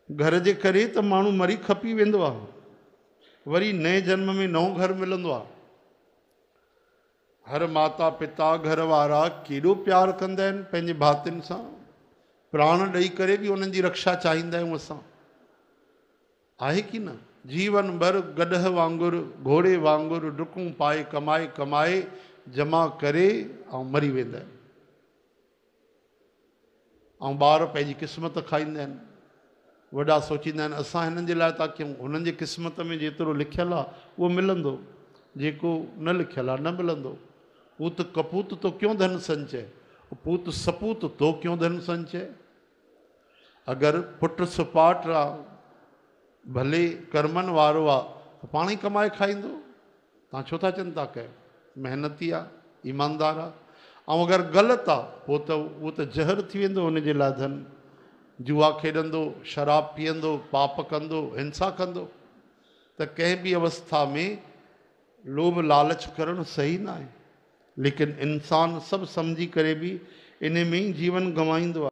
घर जे करे त माण्हू मरी खपी वेंदो आहे, वरी नए जन्म में नओं घर मिलंदो आहे। हर माता पिता घर वारा केॾो प्यार कंदा आहिनि पंहिंजे भातियुनि सां, प्राण ॾेई करे बि उन्हनि जी रक्षा चाहींदा आहियूं असां, आहे की न? जीवन भर गॾह वांगुरु घोड़े वांगुरु डुकूं पाए कमाए कमाए जमा करे ऐं मरी वेंदा आहिनि, ऐं ॿार पंहिंजी क़िस्मत खाईंदा आहिनि। वॾा सोचींदा आहिनि असां हिननि जे लाइ था कयूं, हुननि जे क़िस्मत में जेतिरो लिखियलु आहे उहो मिलंदो, जेको न लिखियलु आहे न मिलंदो। पूत कपूत तो क्यों धन संचय, पूत सपूत तो क्यों धन संचय। अगरि पुटु सुपाट आहे, भले कर्मनि वारो आहे, त पाण ई कमाए खाईंदो, तव्हां छो था चिंता कयो? महिनती आहे, ईमानदार आहे। ऐं अगरि ग़लति आहे पोइ त उहो त ज़हर थी वेंदो हुनजे लाइ धन। जुआ खेॾंदो, शराब पीअंदो, पाप कंदो, हिंसा कंदो। त कंहिं बि अवस्था में लोभ लालच करणु सही न आहे, लेकिन इंसान सभु सम्झी करे बि इन में ई जीवन गंवाईंदो आहे।